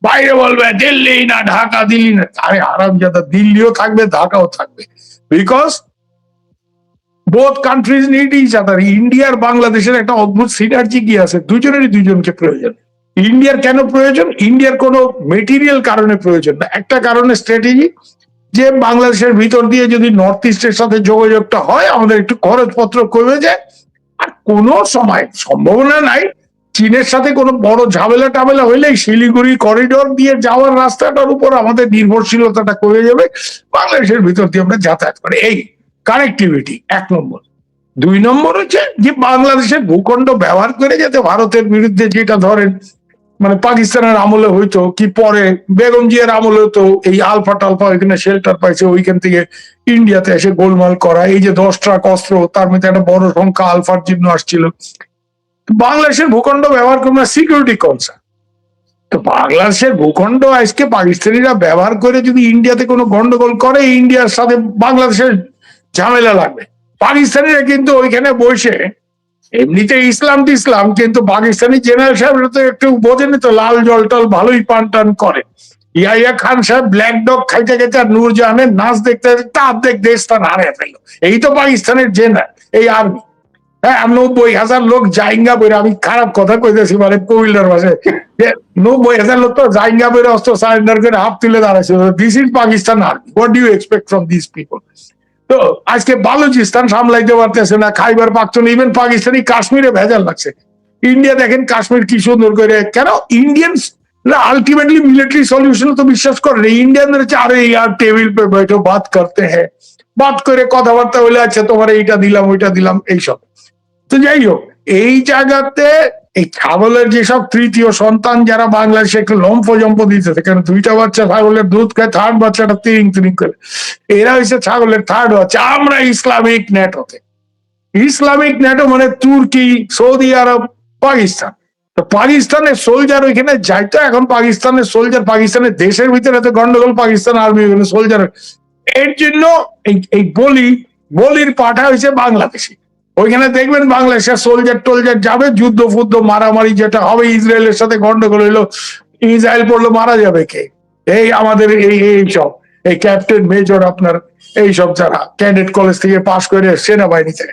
বাইরে বলবে দিল্লি না ঢাকা, দিল্লি না, আরে আরামজাদা, দিল্লিও থাকবে ঢাকাও থাকবে, because both countries need each other. ইন্ডিয়ার বাংলাদেশের একটা অদ্ভুত সিনার্জি কি আছে, দুজনেরই দুজনকে প্রয়োজন। ইন্ডিয়ার কেন প্রয়োজন? ইন্ডিয়ার কোনো মেটেরিয়াল কারণে প্রয়োজন না, একটা কারণে স্ট্র্যাটেজি, যে বাংলাদেশের ভিতর দিয়ে যদি নর্থ ইস্টের সাথে যোগাযোগটা হয় আমাদের একটু খরচপত্র কমে যায়। আর কোনো সময় সম্ভাবনা নাই চীনের সাথে কোনো বড় ঝামেলা টামেলা হইলেই শিলিগুড়ি করিডোর দিয়ে যাওয়ার রাস্তাটার উপর আমাদের নির্ভরশীলতাটা কমে যাবে, বাংলাদেশের ভিতর দিয়ে আমরা যাতায়াত করি। এই কানেক্টিভিটি এক নম্বর। দুই নম্বর হচ্ছে যে বাংলাদেশের ভূখণ্ড ব্যবহার করে যাতে ভারতের বিরুদ্ধে, যেটা ধরেন মানে পাকিস্তানের আমলে হইতো কি পরে বেগম জিয়ার আমলে হতো, এই আলফা টালফা ওইখানে শেল্টার পাইছে, ওইখান থেকে ইন্ডিয়াতে এসে গোলমাল করা, এই যে 10 ট্রাক অস্ত্র, তার মধ্যে একটা বড় সংখ্যা আলফার জন্য আসছিল। বাংলাদেশের ভূখণ্ড ব্যবহার করবে সিকিউরিটি কনসার্ন। তো বাংলাদেশের ভূখণ্ড আজকে পাকিস্তানিরা ব্যবহার করে যদি ইন্ডিয়াতে কোনো গন্ডগোল করে, ইন্ডিয়ার সাথে বাংলাদেশের ঝামেলা লাগবে। পাকিস্তানিরা কিন্তু ওইখানে বসে এমনিতে ইসলাম কিন্তু পাকিস্তানি জেনারেল সাহেব তো একটু বোঝেনি তো, লাল জল টল ভালোই পান টান করে। ইয়াহিয়া খান সাহেব ব্ল্যাক ডগ খাইতে খাইতে আর নূরজাহানের নাচ দেখতে দেখতে অর্ধেক দেশটান হারিয়ে ফেললো। এই তো পাকিস্তানের জেনারেল, এই আর্মি। হ্যাঁ, 90,000 লোক জাইঙ্গা বইরে, আমি খারাপ কথা কইতেছি মানে কবিল্লার ভাষায়, 90,000 লোক তো জাইঙ্গা বইরে অস্ত্র সারেন্ডার করে হাত তুলে দাঁড়াইছে। This is Pakistan army, what do you expect from this people? তো আজকে বালুচিস্তান সামলাইতে পারতেছে না, খাইবার পাখতুনখোয়া, ইভেন পাকিস্তানি কাশ্মীরে ভেজাল লাগছে। ইন্ডিয়া দেখেন কাশ্মীর কি সুন্দর করে, কেন ইন্ডিয়ান্স আলটিমেটলি মিলিটারি সলিউশন তো বিশ্বাস করে না। ইন্ডিয়ানদের হচ্ছে আরে ইয়ার টেবিল পে বৈঠো বাত করতে হ্যাঁ, বাত করে কথাবার্তা হলে আচ্ছা তোমার এইটা দিলাম ওইটা দিলাম এইসব। তো যাই হোক, এই জায়গাতে এই ছাগলের যেসব তৃতীয় সন্তান যারা বাংলাদেশে একটু লম্ফ জম্প দিতেছে, কেন 2টা বাচ্চা ছাগলের দুধ খায়, থার্ড বাচ্চাটা তিরিং তিরিং করে, এরা হচ্ছে ছাগলের থার্ড বাচ্চা। আমরা ইসলামিক ন্যাটোতে, ইসলামিক ন্যাটো মানে তুর্কি, সৌদি আরব, পাকিস্তান। তো পাকিস্তানের সোলজার ওইখানে যাইতো, এখন পাকিস্তানের সোলজার পাকিস্তানের দেশের ভিতরে এত গন্ডগোল, পাকিস্তান আর্মি ওখানে সোলজার, এর জন্য এই বলির পাঠা হয়েছে বাংলাদেশি। ওইখানে দেখবেন বাংলাদেশের সোলজার টোলজার যাবে, যুদ্ধ ফুদ্ধ মারামারি যেটা হবে, ইসরায়েলের সাথে গন্ডগোল হইলো, ইসরায়েল পড়লো, মারা যাবে কে? এই আমাদের এইসব এই ক্যাপ্টেন মেজর আপনার এইসব যারা ক্যাডেট কলেজ থেকে পাশ করে সেনাবাহিনীতে,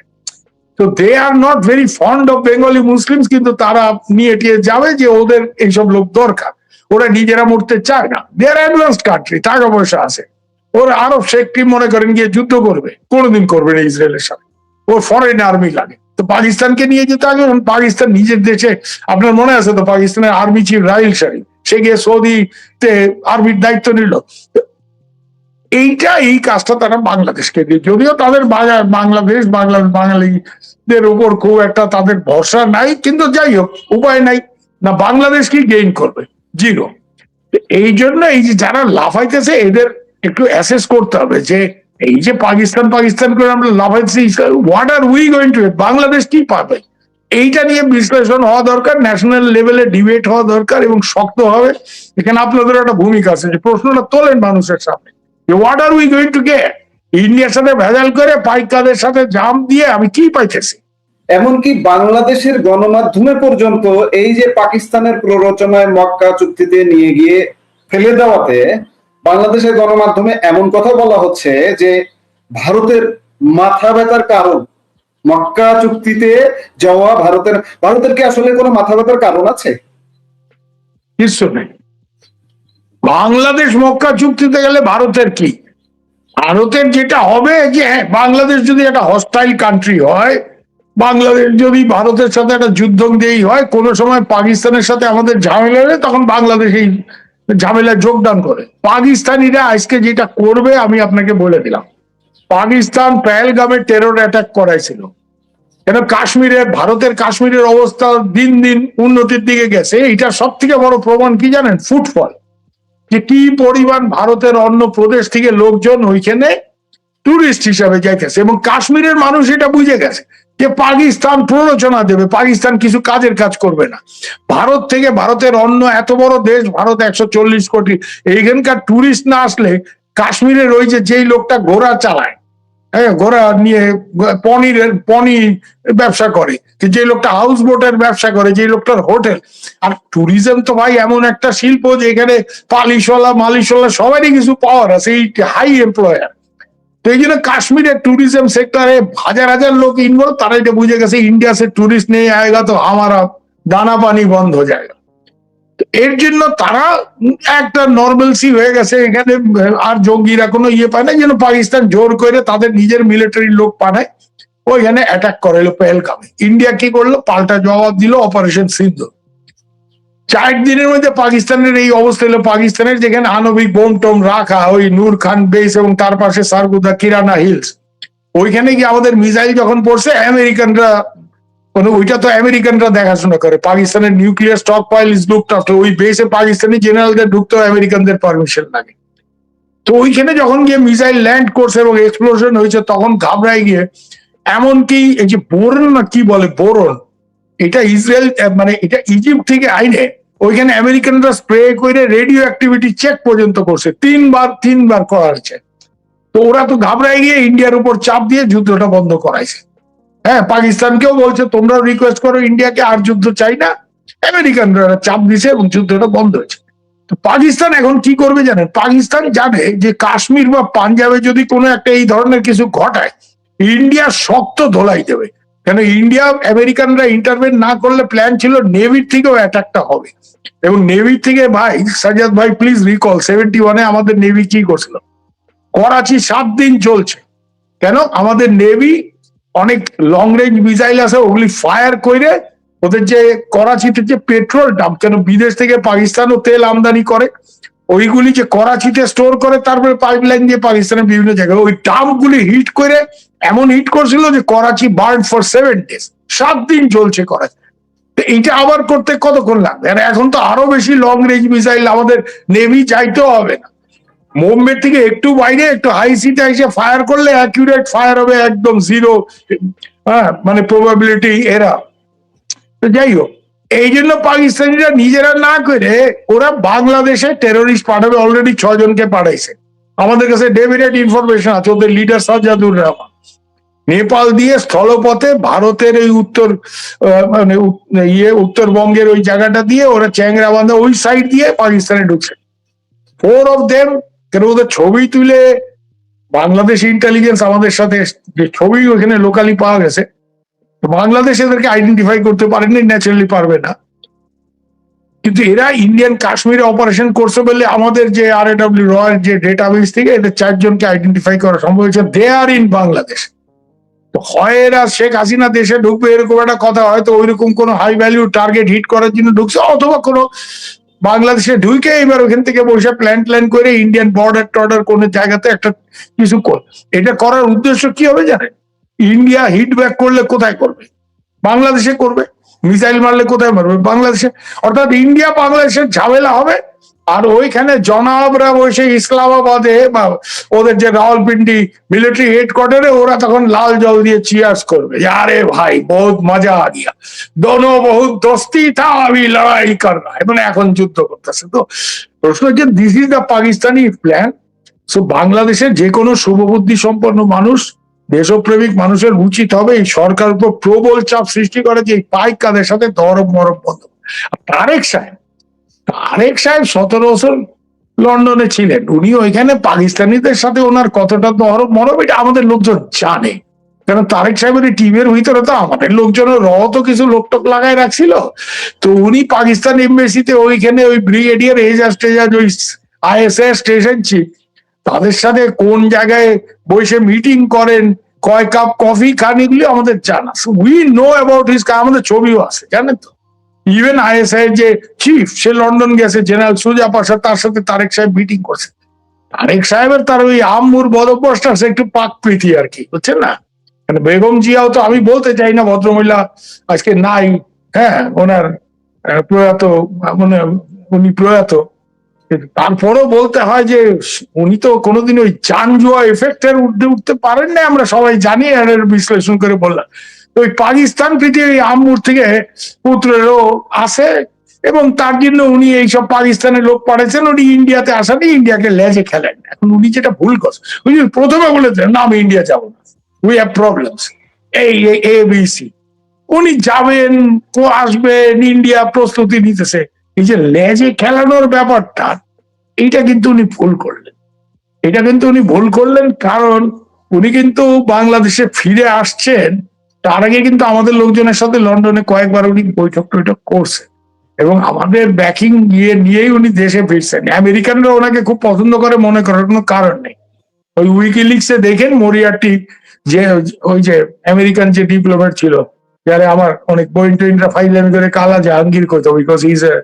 তো they are not very fond of Bengali Muslims, কিন্তু তারা নিয়ে টিয়ে যাবে যে ওদের এইসব লোক দরকার, ওরা নিজেরা মরতে চায় না। দে আর অ্যাডভান্স কান্ট্রি, টাকা পয়সা আছে, ওর আরব শেখ টিম মনে করেন গিয়ে যুদ্ধ করবে, কোনোদিন করবে না ইসরায়েলের সাথে, ওর ফরেন আর্মি লাগে। তো পাকিস্তানকে নিয়ে যেতে হবে, পাকিস্তান নিজের দেশে, আপনার মনে আছে তো পাকিস্তানের আর্মি চিফ রাহিল শরীফ, সে গিয়ে সৌদিতে আর্মির দায়িত্ব নিল। এই কাজটা তারা বাংলাদেশকে দিয়ে, যদিও তাদের বাংলাদেশ বাঙালিদের উপর খুব একটা তাদের ভরসা নাই, কিন্তু যাই হোক উপায় নাই, না বাংলাদেশ কি গেইন করবে? জিরো। এই জন্য এই যে যারা লাফাইতেছে এদের একটু অ্যাসেস করতে হবে যে এই যে পাকিস্তান করে আমরা লাফাইতেছি, what are we going to, Bangladesh কি পাবে? এইটা নিয়ে বিশ্লেষণ হওয়া দরকার, ন্যাশনাল লেভেলে ডিবেট হওয়া দরকার, এবং শক্ত হবে। এখানে আপনাদের একটা ভূমিকা আছে যে প্রশ্নটা তোলেন মানুষের সামনে, what are we going to get? ইন্ডিয়ার সাথে ভেজাল করে পাইকাদের সাথে জাম দিয়ে আমি কি পাইতেছি? এমনকি বাংলাদেশের গণমাধ্যমে পর্যন্ত এই যে পাকিস্তানের প্ররোচনায় মক্কা চুক্তিতে নিয়ে গিয়ে ফেলে দেওয়াতে বাংলাদেশের গণমাধ্যমে এমন কথা বলা হচ্ছে যে ভারতের মাথা ব্যথার কারণ মক্কা চুক্তিতে যাওয়া। ভারতের কি আসলে কোনো মাথা ব্যথার কারণ আছে? কিছু নেই। বাংলাদেশ মক্কা চুক্তিতে গেলে ভারতের কি? ভারতের যেটা হবে যে হ্যাঁ, বাংলাদেশ যদি একটা হস্টাইল কান্ট্রি হয়, বাংলাদেশ যদি ভারতের সাথে একটা যুদ্ধ দিয়েই হয়, কোনো সময় পাকিস্তানের সাথে আমাদের ঝামেলা হলে তখন বাংলাদেশ এই ঝামেলায় যোগদান করে। পাকিস্তানিরা আজকে যেটা করবে আমি আপনাকে বলে দিলাম, পাকিস্তান পেহেলগামে টেরর অ্যাটাক করাইছিল, কেন কাশ্মীরে, ভারতের কাশ্মীরের অবস্থা দিন দিন উন্নতির দিকে গেছে। এটা সব থেকে বড় প্রমাণ কি জানেন? ফুটফল, যে কি পরিমাণ ভারতের অন্য প্রদেশ থেকে লোকজন ওইখানে টুরিস্ট হিসাবে যাইতেছে, এবং কাশ্মীরের মানুষ এটা বুঝে গেছে যে পাকিস্তান প্ররোচনা দেবে, পাকিস্তান কিছু কাজের কাজ করবে না। ভারত থেকে, ভারতের অন্য এত বড় দেশ ভারত, 140 কোটি, এইখানকার টুরিস্ট না আসলে কাশ্মীরের ওই যে যেই লোকটা ঘোড়া চালায়, হ্যাঁ, ঘোড়া নিয়ে পনির ব্যবসা করে, যে লোকটা হাউস বোটের ব্যবসা করে, যে লোকটার হোটেল। আর ট্যুরিজম তো ভাই এমন একটা শিল্প যে এখানে পালিশওয়ালা মালিশওয়ালা সবারই কিছু পাওয়ার আছে, এই হাই এমপ্লয়ার। তো এই জন্য কাশ্মীরের ট্যুরিজম সেক্টরে হাজার হাজার লোক ইনভলভ, তারা এটা বুঝে গেছে ইন্ডিয়া সে ট্যুরিস্ট নেই আয়েগা তো আমারা দানা পানি বন্ধ হয়ে যায়। এর জন্য তারা একটা নর্মালসি হয়ে গেছে এখানে, আর জঙ্গিরা কোনো ইয়ে পায় না, যেন পাকিস্তান জোর করে তাদের নিজের মিলিটারি লোক পাঠায় ওইখানে অ্যাটাক করে পেহেলগামে। ইন্ডিয়া কি করলো, পাল্টা জবাব দিল অপারেশন সিন্ধু। 4 দিনের মধ্যে পাকিস্তানের এই অবস্থা হলো, পাকিস্তানের যেখানে আণবিক বোম টোম রাখা ওই নূর খান বেস এবং তার পাশে সারগুদা কিরানা হিলস, ওইখানে গিয়ে আমাদের মিসাইল যখন পড়ছে আমেরিকানরা, ওইটা তো আমেরিকানরা দেখাশোনা করে, পাকিস্তানের nuclear stockpile is looked after, ওই বেসে পাকিস্তানি জেনারেলদের ঢুকতেও আমেরিকানদের পারমিশন লাগে। তো ওইখানে যখন গিয়ে মিসাইল ল্যান্ড করছে এবং এক্সপ্লোশন হয়েছে তখন ঘাবড়ায় গিয়ে, এমনকি এই যে বোরন না কি বলে বোরন, এটা ইসরায়েল মানে এটা ইজিপ্ট থেকে আইনে ওইখানে আমেরিকানরা স্প্রে করে রেডিও অ্যাক্টিভিটি চেক পর্যন্ত করছে, তিনবার করা হয়েছে। তো ওরা তো ঘাবড়ায় গিয়ে ইন্ডিয়ার উপর চাপ দিয়ে যুদ্ধটা বন্ধ করাইছে। হ্যাঁ, পাকিস্তানকেও বলছে তোমরাও রিকোয়েস্ট করো ইন্ডিয়াকে, আর যুদ্ধ চাই না। আমেরিকানরা চাপ দিছে এবং যুদ্ধটা বন্ধ হয়েছে। তো পাকিস্তান এখন কি করবে জানেন, পাকিস্তান জানে যে কাশ্মীর বা পাঞ্জাবে যদি কোনো একটা এই ধরনের কিছু ঘটায়, ইন্ডিয়া শক্ত ধোলাই দেবে। কেন ইন্ডিয়া আমেরিকানরা ইন্টারভেন না করলে প্ল্যান ছিল নেভির থেকেও অ্যাটাকটা হবে। এবং নেভি থেকে ভাই সাজাদ ভাই প্লিজ রিকল 71-এ আমাদের নেভি কি করছিল, করাচি 7 দিন চলছে। কেন আমাদের নেভি অনেক লং রেঞ্জ মিসাইল আছে, ওগুলি ফায়ার করে ওদের যে করাচিতে যে পেট্রোল ডাম্প, কেন বিদেশ থেকে পাকিস্তানও তেল আমদানি করে, ওইগুলি যে করাচিতে স্টোর করে তারপরে পাইপলাইন দিয়ে পাকিস্তানের বিভিন্ন জায়গায় ওই ডাম্প গুলি হিট করে এমন হিট করছিল যে করাচি বার্ন ফর 7 days, 7 দিন চলছে করাচি। এইটা আবার করতে কতক্ষণ লাগবে? আর এখন তো আরো বেশি লং রেঞ্জ মিসাইল আমাদের নেভি চাইতেও হবে না, বোম্বে থেকে একটু বাইরে একটু হাই সিটে এসে ফায়ার করলে অ্যাকিউরেট ফায়ার হবে, একদম জিরো মানে প্রবাবিলিটি এরা। তো যাই হোক, এই জন্য পাকিস্তানিরা নিজেরা না করে ওরা বাংলাদেশে টেরোরিস্ট পাঠাবে, অলরেডি 6 জনকে পাঠাইছে। আমাদের কাছে ডেফিনেট ইনফরমেশন আছে, ওদের লিডার সাজ্জাদুর রহমান নেপাল দিয়ে স্থলপথে ভারতের এই মানে উত্তরবঙ্গের ওই জায়গাটা দিয়ে ওরা চ্যাংরা বান্ধা ওই সাইড দিয়ে পাকিস্তানে ঢুকছে। 4 of them, কেন ওদের ছবি তুলে বাংলাদেশ ইন্টেলিজেন্স আমাদের সাথে যে ছবি ওখানে লোকালি পাওয়া গেছে, বাংলাদেশ এদেরকে আইডেন্টিফাই করতে পারেনি, ন্যাচারালি পারবে না। কিন্তু এরা ইন্ডিয়ান কাশ্মীরে অপারেশন করছে বলে আমাদের যে RAW রয়ের যে ডেটাবেস থেকে এদের 4 জনকে আইডেন্টিফাই করা সম্ভব হয়েছে, দে আর ইন বাংলাদেশ। তো হয় এরা শেখ হাসিনা দেশে ঢুকবে এরকম একটা কথা, হয়তো ওইরকম কোনো হাই ভ্যালু টার্গেট হিট করার জন্য ঢুকছে, অথবা কোনো বাংলাদেশে ঢুকে এবার ওখান থেকে বসে প্ল্যান করে ইন্ডিয়ান বর্ডার টর্ডার কোন জায়গাতে একটা কিছু কর। এটা করার উদ্দেশ্য কি হবে জানেন, ইন্ডিয়া হিট ব্যাক করলে কোথায় করবে, বাংলাদেশে করবে। মিসাইল মারলে কোথায় মারবে, বাংলাদেশে। অর্থাৎ ইন্ডিয়া বাংলাদেশের ঝামেলা হবে, আর ওইখানে জনাবরা বসে ইসলামাবাদে বা ওদের যে রাওয়ালপিন্ডি মিলিটারি হেডকোয়ার্টারে ওরা তখন লাল জল দিয়ে চিয়ার্স করবে, আরে ভাই বহুত মজা আ গিয়া, দোনো বহুত দোস্তি থা আবি লড়াই কর রা, মানে এখন যুদ্ধ করতেছে। তো প্রশ্ন হচ্ছে this is the Pakistani plan. So বাংলাদেশের যে কোনো শুভবুদ্ধি সম্পন্ন মানুষ, দেশপ্রেমিক মানুষের উচিত হবে এই সরকার উপর প্রবল চাপ সৃষ্টি করে যে এই পাইকাদের সাথে দরব মরব বন্ধ। তারেক সাহেব 17 বছর লন্ডনে ছিলেন, উনি ওইখানে পাকিস্তানিদের সাথে ওনার কতটা দরব মরব এটা আমাদের লোকজন জানে। কেন তারেক সাহেবের টিমের ভিতরে তো আমাদের লোকজনের তো কিছু লোকটক লাগাই রাখছিল। তো উনি পাকিস্তান এমবেসিতে ওইখানে ওই ব্রিগেডিয়ার এজাজ ওই ISS স্টেশন চিফ, তাদের সাথে কোন জায়গায় বসে মিটিং করেন, কয় কাপ কফি খান, এগুলি আমাদের জানা। উই নো অ্যাবাউট হিজ, আমাদের ছবিও আছে জানেন তো। ইভেন ISI যে চিফ সে লন্ডন গেছে, জেনারেল সুজা পাশা, তার সাথে তারেক সাহেব মিটিং করছে। তারেক সাহেবের তার ওই আম্মুর বদভ্যস্ত একটু পাক প্রীতি আর কি, বুঝছেন না। মানে বেগম জিয়াও তো, আমি বলতে চাই না ভদ্রমহিলা আজকে নাই, হ্যাঁ ওনার প্রয়াত, মানে উনি প্রয়াত, তারপরেও বলতে হয় যে উনি তো কোনোদিন ওই চান জুয়া এফেক্টের উঠতে পারেন না, আমরা সবাই জানি, এর বিশ্লেষণ করে বললাম। ওই পাকিস্তান প্রীতি ওই আম্মুর থেকে পুত্রেরও আছে, এবং তার জন্য উনি এইসব পাকিস্তানের লোক পাঠাচ্ছেন, উনি ইন্ডিয়াতে আসানি ইন্ডিয়াকে লেজে খেলেন। এখন উনি যেটা ভুল করছেন, উনি প্রথমে বলেছেন না আমি ইন্ডিয়া যাবো না, উই হ্যাভ প্রবলেমস, ABC। উনি যাবেন, আসবেন, ইন্ডিয়া প্রস্তুতি নিতেছে, এই যে লেজে খেলানোর ব্যাপারটা, এইটা কিন্তু উনি ভুল করলেন। এটা কিন্তু উনি ভুল করলেন, কারণ উনি কিন্তু বাংলাদেশে ফিরে আসছেন, তার আগে কিন্তু আমাদের লোকজনের সাথে লন্ডনে কয়েকবার উনি বৈঠক টৈঠক করছেন, এবং আমাদের ব্যাকিং নিয়েই উনি দেশে ফিরছেন। আমেরিকানরা ওনাকে খুব পছন্দ করে, মনে করার কোনো কারণ নেই। ওই উইকিলিক্সে দেখেন মরিয়ার্টি, যে ওই যে আমেরিকান যে ডিপ্লোম্যাট ছিল, যারা আমার অনেক বইন টইনরা ফাইলামি করে কালা জাহাঙ্গীর করতো, বিকজ ইজ এ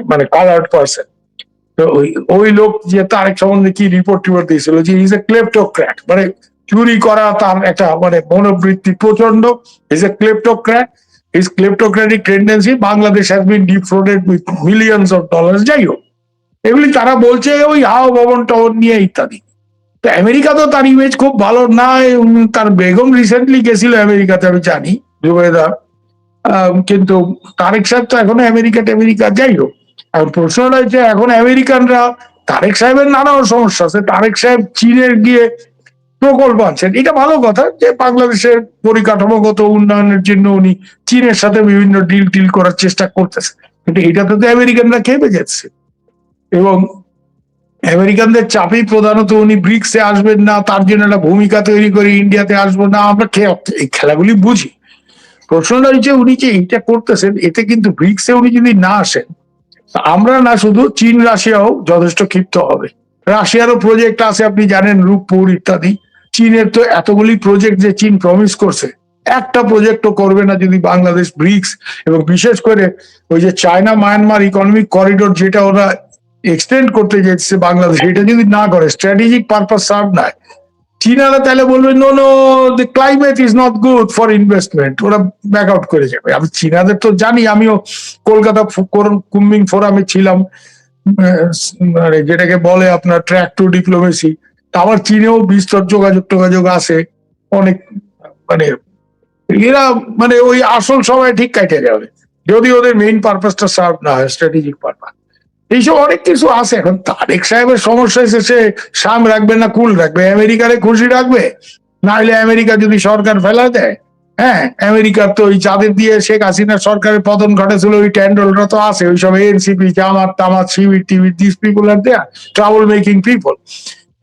মানে কালার্ড পার্সন। তো ওই লোক যে তারেক সম্বন্ধে কি রিপোর্ট টিপোর্ট দিয়েছিল, যে ইজ এ ক্লেপ্টোক্র্যাট, মানে চুরি করা তার একটা মানে মনোবৃত্তি প্রচন্ড, is a kleptocrat, his kleptocratic tendency, Bangladesh has been defrauded with millions of dollars. যাই হোক, এগুলি তারা বলছে ওই হাওয়া ভবন টবন নিয়ে ইত্যাদি। তো আমেরিকা তো তার ইমেজ খুব ভালো না, তার বেগম রিসেন্টলি গেছিল আমেরিকাতে, আমি জানি, জুবেদা। কিন্তু তারেক সাহেব তো এখনো আমেরিকা, যাই হোক। এখন প্রশ্নটা হচ্ছে, এখন আমেরিকানরা, তারেক সাহেবের নানা সমস্যা আছে, তারেক সাহেব চীনের গিয়ে প্রকল্প আনছেন, এটা ভালো কথা যে বাংলাদেশের পরিকাঠামোগত উন্নয়নের জন্য উনি চীনের সাথে বিভিন্ন ডিল টিল করার চেষ্টা করতেছে, কিন্তু এটাতে তো আমেরিকানরা খেপে যাচ্ছে। এবং আমেরিকানদের চাপেই প্রধানত উনি ব্রিক্সে আসবেন না, তার জন্য একটা ভূমিকা তৈরি করে ইন্ডিয়াতে আসবো না, আমরা এই খেলাগুলি বুঝি। প্রশ্নটা হচ্ছে উনি যে এইটা করতেছেন, এতে কিন্তু ব্রিক্সে উনি যদি না আসেন, আমরা না শুধু চীন, রাশিয়াও যথেষ্ট ক্ষিপ্ত হবে। রাশিয়ারও প্রজেক্ট আছে আপনি জানেন, রূপপুর ইত্যাদি। চীনের তো এতগুলি প্রজেক্ট যে চীন প্রমিস করছে, একটা প্রজেক্টও করবে না যদি বাংলাদেশ ব্রিক্স, এবং বিশেষ করে ওই যে চায়না মায়ানমার ইকোনমিক করিডোর, যেটা ওরা এক্সটেন্ড করতে যাচ্ছে বাংলাদেশ, এটা যদি না করে, স্ট্র্যাটেজিক পারপাস সার্ভ না, চীনারা তাহলে বলবে no no, the climate is not good for investment, ওরা ব্যাক আউট করে যাবে। আমি চীনাদের তো জানি, আমিও কলকাতা কুম্বিং ফোরামে ছিলাম, মানে যেটাকে বলে আপনার ট্র্যাক টু ডিপ্লোমেসি। আমার চীনেও বিস্তর যোগাযোগ আছে অনেক, মানে এরা মানে ওই আসল সময় ঠিক কাটে যাবে যদি ওদের মেইন পারপাসটা সার্ভ না হয়, স্ট্র্যাটেজিক পারপাস। এইসব অনেক কিছু আছে। এখন তারেক সাহেবের সমস্যা হয়েছে, সে সাম রাখবে না কুল রাখবে, আমেরিকারে খুশি রাখবে, না হলে আমেরিকা যদি সরকার ফেলা দেয়, হ্যাঁ, আমেরিকার তো ওই যাদের দিয়ে শেখ হাসিনার সরকারের পতন ঘটেছিল, ওই ট্যান্ডলরা তো আছে, ওই সব এনসিপি, জামাত তামাত, শিবির টিবির, this people are their trouble making people.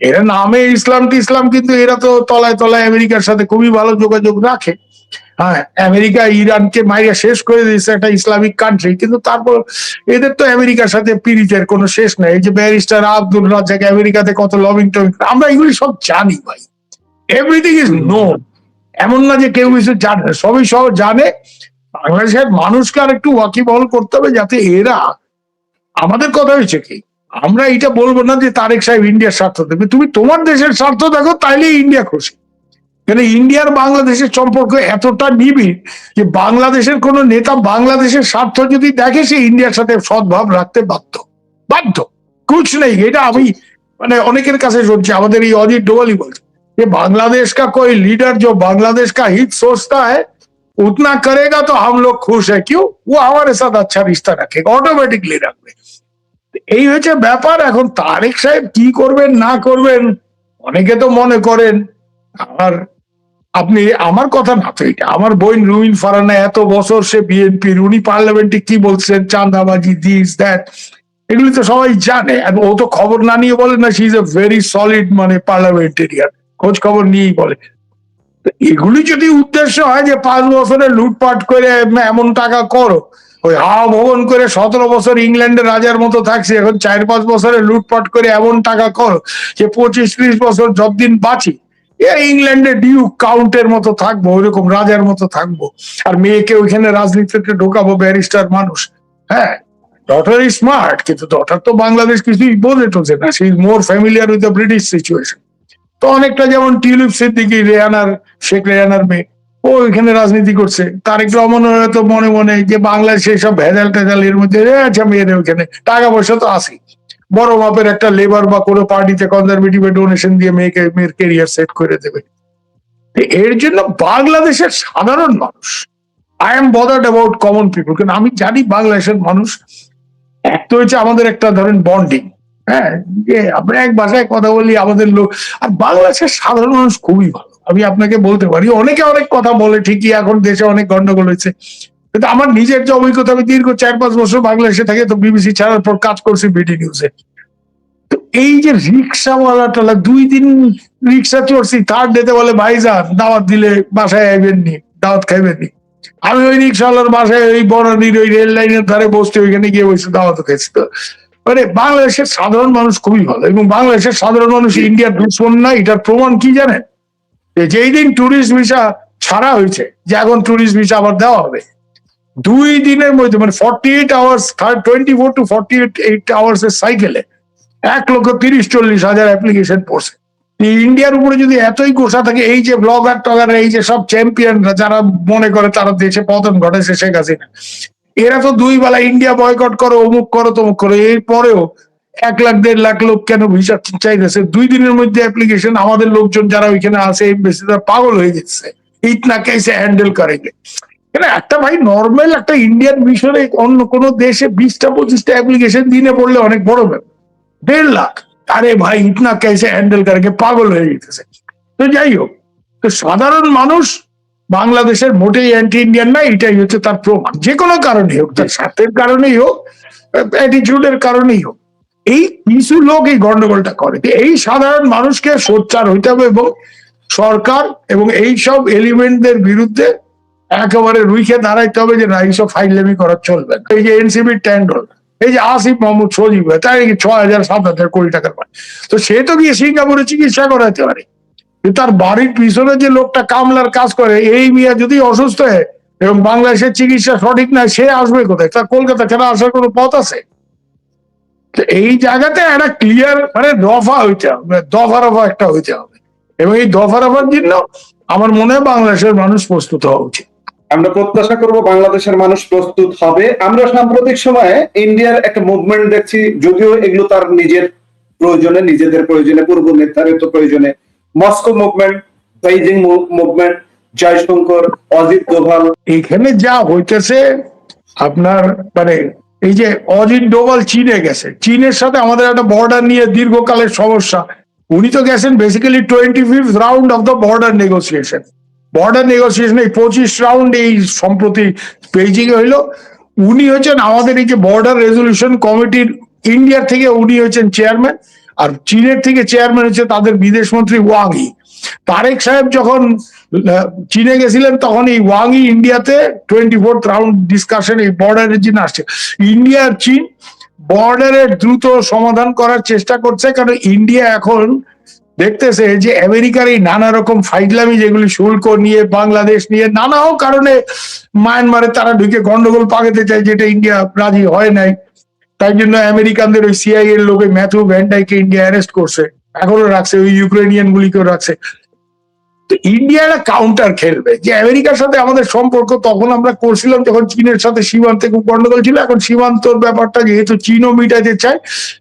এরা নামে ইসলাম টিসলাম, কিন্তু এরা তো তলায় তলায় আমেরিকার সাথে খুবই ভালো যোগাযোগ রাখে। হ্যাঁ, আমেরিকা ইরানকে মাইরা শেষ করে দিয়েছে, একটা ইসলামিক কান্ট্রি, কিন্তু তারপর এদের তো আমেরিকার সাথে পিরিতের কোনো শেষ নাই। এই যে ব্যারিস্টার আব্দুল রাজ্জাক আমেরিকাতে কত লবিং টবিং, আমরা এগুলি সব জানি ভাই, এভরিথিং ইজ নোন। এমন না যে কেউ কিছু জানে না, সবই সব জানে। বাংলাদেশের মানুষকে আর একটু ওয়াকিবহল করতে হবে, যাতে এরা, আমাদের কথা হয়েছে কি, আমরা এটা বলবো না যে তারেক সাহেব ইন্ডিয়ার স্বার্থ দেখবে, তুমি তোমার দেশের স্বার্থ দেখো, তাইলে ইন্ডিয়া খুশি। কিন্তু ইন্ডিয়ার বাংলাদেশের সম্পর্ক এতটা নিবিড় যে বাংলাদেশের কোন নেতা বাংলাদেশের স্বার্থ যদি দেখে, সে ইন্ডিয়ার সাথে সদ্ভাব রাখতে বাধ্য কুছ নেই। এটা আমি মানে অনেকের কাছে শুনছি, আমাদের এই অজিত ডোভালি বলছে যে বাংলাদেশ কা कोई लीडर जो बांग्लादेश का हित सोचता है उतना करेगा तो हम लोग खुश है, क्यों, वो हमारे साथ अच्छा रिश्ता रखेगा, অটোমেটিকলি রাখবে। এই হচ্ছে ব্যাপার। এখন তারেক সাহেব কি করবেন না করবেন, অনেকে তো মনে করেন, আর আপনি, আমার কথা না তো এটা, আমার বোন রুমিন ফারহানা এত বছর সে বিএনপির, উনি পার্লামেন্টে কি বলছেন, চাঁদাবাজি, দিস দ্যাট, এগুলি তো সবাই জানে। আর ও তো খবর না নিয়ে বলে না, she is a very solid মানে পার্লামেন্টেরিয়ান, খোঁজ খবর নিয়েই বলে। এগুলি যদি উদ্দেশ্য হয় যে 5 বছরে লুটপাট করে এমন টাকা করো, ওই হাওয়া ভবন করে 17 বছর ইংল্যান্ডের রাজার মতো থাকছে, এখন 4-5 বছরে লুটপাট করে এমন টাকা করো যে 25-30 বছর যতদিন বাঁচি ইংল্যান্ডে ডিউক কাউন্টের মতো থাকবো, ওইরকম রাজার মতো থাকবো, আর মেয়েকে ওইখানে রাজনীতিতে ঢোকাবো, ব্যারিস্টার মানুষ। হ্যাঁ, ডটার ইজ স্মার্ট, কিন্তু ডটার তো বাংলাদেশ কিছুই বোঝে টোঝে না, she is more familiar with the British situation. তো অনেকটা যেমন টিউলিপ সিদ্দিকী, শেখ রেহানার মেয়ে, ও এখানে রাজনীতি করছে। তারেক রহমান হয়তো মনে মনে যে বাংলাদেশে সব ভেজাল টেজাল, এর মধ্যে আচ্ছা মেয়েদের ওইখানে টাকা পয়সা তো আছে, বড় মাপের একটা লেবার বা কোনো পার্টিতে কনজারভেটিভ ডোনেশন দিয়ে মেয়ের কেরিয়ার সেট করে দেবে। এর জন্য বাংলাদেশের সাধারণ মানুষ I am bothered about common people, কারণ আমি জানি বাংলাদেশের মানুষ এক তো হচ্ছে আমাদের একটা ধরেন বন্ডিং, হ্যাঁ, যে আমরা এক ভাষায় কথা বলি আমাদের লোক। আর বাংলাদেশের সাধারণ মানুষ খুবই ভালো, আমি আপনাকে বলতে পারি। অনেকে অনেক কথা বলে ঠিকই, এখন দেশে অনেক গন্ডগোল হয়েছে, কিন্তু আমার নিজের যে অভিজ্ঞতা, আমি দীর্ঘ 4-5 বছর বাংলাদেশে থাকে, তো বিবিসি ছাড়ার পর কাজ করছি বিডি নিউজে। তো এই যে রিক্সাওয়ালা টালা 2 দিন রিক্সা চড়ছি, থার্ড ডেতে বলে ভাইজান দাওয়াত দিলে বাসায় আইবেননি, দাওয়াত খাইবেননি। আমি ওই রিক্সাওয়ালার বাসায় ওই বনানীর ওই রেল লাইনের ধারে বসতে, ওইখানে গিয়ে বসে দাওয়াত খেয়েছি। তো মানে বাংলাদেশের সাধারণ মানুষ খুবই ভালো, এবং বাংলাদেশের সাধারণ মানুষ ইন্ডিয়ার দুশ্মন না। এটার প্রমাণ কি জানেন? যেই দিন ট্যুরিস্ট ভিসা ছাড়া হয়েছে, যে এখন ট্যুরিস্ট ভিসা আবার দেওয়া হবে, 2 দিনের মধ্যে মানে 48 আওয়ার্স, 24 to 48 আওয়ার্স এর সাইকেলে 1,30,40,000 অ্যাপ্লিকেশন পড়ছে। ইন্ডিয়ার উপরে যদি এতই গোসা থাকে, এই যে ব্লগার টগার, এই যে সব চ্যাম্পিয়নরা যারা মনে করে তারা দেশে পতন ঘটেছে শেখ হাসিনা, এরা তো 2 বেলা ইন্ডিয়া বয়কট করো, অমুক করো, তমুক করো, এরপরেও 1,00,000-1,50,000 লোক কেন ভিসা চাইতেছে? 2 দিনের মধ্যে অ্যাপ্লিকেশন। আমাদের লোকজন যারা ওইখানে আছে এমবেসি, তারা পাগল হয়ে যাচ্ছে, ইতনা কেসে হ্যান্ডেল করেঙ্গে। কেন একটা ভাই নর্মাল একটা ইন্ডিয়ান মিশনে অন্য কোনো দেশে 20টা-25টা অ্যাপ্লিকেশন দিনে পড়লে অনেক বড় ব্যাপার। 1.5 লাখ, আরে ভাই ইতনা কেসে হ্যান্ডেল করে পাগল হয়ে যেতেছে। তো যাই হোক, তো সাধারণ মানুষ বাংলাদেশের মোটেই অ্যান্টি ইন্ডিয়ান না, এটাই হচ্ছে তার প্রমাণ। যে কোনো কারণেই হোক, তার স্বার্থের কারণেই হোক, অ্যাটিটিউডের কারণেই হোক, এই কিছু লোক এই গন্ডগোলটা করে। এই সাধারণ মানুষকে সোচ্চার হইতে হবে, এবং সরকার এবং এই সব এলিমেন্টদের বিরুদ্ধে একেবারে রুইখে দাঁড়াইতে হবে, যে না এইসব ফাইজলামি করা চলবে না। এই যে এনসিবির ট্যান্ডল, এই যে আসিফ মাহমুদ সজীব, তার 6,000-7,000 কোটি টাকার পায়, তো সে তো গিয়ে সিঙ্গাপুরে চিকিৎসা করাতে পারে। তার বাড়ির পিছনে যে লোকটা কামলার কাজ করে, এই মিয়া যদি অসুস্থ হয় এবং বাংলাদেশের চিকিৎসা সঠিক না, সে আসবে কোথায়? তার কলকাতা ছাড়া আসার কোনো পথ আছে? এই জায়গাতে একটা ক্লিয়ার মানে দফা হইতে হবে, দফা রফা একটা হইতে হবে, এবং এই দফা রফার জন্য আমার মনে হয় বাংলাদেশের মানুষ প্রস্তুত হওয়া উচিত। আমরা প্রত্যাশা করব বাংলাদেশের মানুষ প্রস্তুত হবে। আমরা সাম্প্রতিক সময়ে ইন্ডিয়ার একটা মুভমেন্ট দেখছি, যদিও এগুলো তার নিজের প্রয়োজনে, নিজেদের প্রয়োজনে, পূর্ব নির্ধারিত প্রয়োজনে। Moscow movement, Beijing movement, Jaishankar, Ajit Doval. এখানে যা হইতেছে আপনার মানে এই যে অজিত ডোভাল চীনে গেছে, চীনের সাথে আমাদের একটা বর্ডার নিয়ে দীর্ঘকালের সমস্যা। উনি তো গেছেন basically 25th round of the border negotiation. Border negotiation এই 25 রাউন্ড এই সম্প্রতি বেইজিং এ হইলো। উনি হচ্ছেন আমাদের এই যে বর্ডার রেজলিউশন কমিটির, ইন্ডিয়ার থেকে উনি হচ্ছেন চেয়ারম্যান, আর চীনের থেকে চেয়ারম্যান হচ্ছে তাদের বিদেশ মন্ত্রী ওয়াং ই। তারেক সাহেব যখন চীনে গেছিলেন, তখন এই ওয়াং ই ইন্ডিয়াতে 24th রাউন্ড ডিসকাশন এই বর্ডারের জন্য আসছে। ইন্ডিয়া আর চীন বর্ডারের দ্রুত সমাধান করার চেষ্টা করছে, কারণ ইন্ডিয়া এখন দেখতেছে যে আমেরিকার এই নানা রকম ফাইজলামি, যেগুলি শুল্ক নিয়ে, বাংলাদেশ নিয়ে, নানা কারণে মায়ানমারে তারা ঢুকে গন্ডগোল পাকাতে চায়, যেটা ইন্ডিয়া রাজি হয় নাই। তাই জন্য আমেরিকানদের ওই সিআই এর লোকে ম্যাথু ভ্যান্ডাইকে ইন্ডিয়া অ্যারেস্ট করছে, এখনো রাখছে, ওই ইউক্রেনিয়ান গুলিকেও রাখছে। তো ইন্ডিয়া একটা কাউন্টার খেলবে, যে আমেরিকার সাথে আমাদের সম্পর্ক তখন আমরা করছিলাম যখন চীনের সাথে সীমান্তে খুব গন্ডগোল ছিল, এখন সীমান্তর ব্যাপারটা যেহেতু চীনও মিটাতে চায়,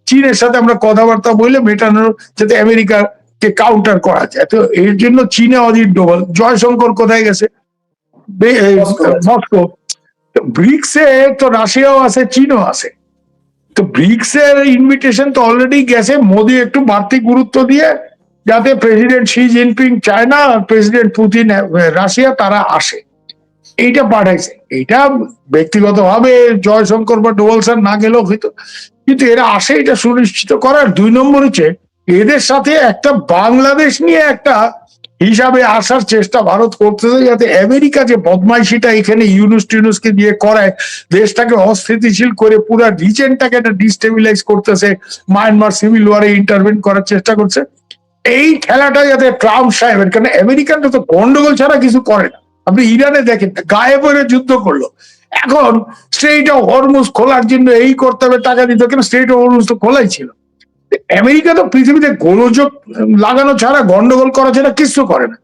চীনের সাথে আমরা কথাবার্তা বলে মেটানোর, যাতে আমেরিকাকে কাউন্টার করা যায়। তো এর জন্য চীনে অজিত ডোভাল, জয়শঙ্কর কোথায় গেছে? মস্কো। ব্রিক্সে তো রাশিয়াও আছে, চীনও আছে। তো ব্রিক্স এর ইনভিটেশন তো অলরেডি গেছে, মোদি একটু বাড়তি গুরুত্ব দিয়ে, যাতে প্রেসিডেন্ট শি জিনপিং চায়না আর প্রেসিডেন্ট পুতিন রাশিয়া তারা আসে, এইটা পাঠাইছে। এইটা ব্যক্তিগতভাবে জয়শঙ্কর বা ডোভাল স্যার না গেলেও হইতো, কিন্তু এরা আসে এটা সুনিশ্চিত করার। 2 নম্বর হচ্ছে এদের সাথে একটা বাংলাদেশ নিয়ে একটা হিসাবে আসার চেষ্টা ভারত করতেছে, যাতে আমেরিকা যে বদমাইশিটা এখানে ইউনুসকে দিয়ে করায়, দেশটাকে অস্থিতিশীল করে পুরো রিজনটাকে একটা ডিস্টেবিলাইজ করতেছে, মায়ানমার সিভিল ওয়ারে ইন্টারভেন করার চেষ্টা করছে, এই খেলাটা যাতে ট্রাম্প সাহেবের, কারণ আমেরিকানরা তো গন্ডগোল ছাড়া কিছু করে না। আপনি ইরানে দেখেন, গায়ে পড়ে যুদ্ধ করলো, এখন স্ট্রেইট অফ হরমুজ খোলার জন্য এই করতে হবে, টাকা দিতে, কেন স্ট্রেইট অফ হরমুজ তো খোলাই ছিল। আমেরিকা তো পৃথিবীতে গোলযোগ লাগানো ছাড়া, গন্ডগোল করা ছাড়া কিছু করে না।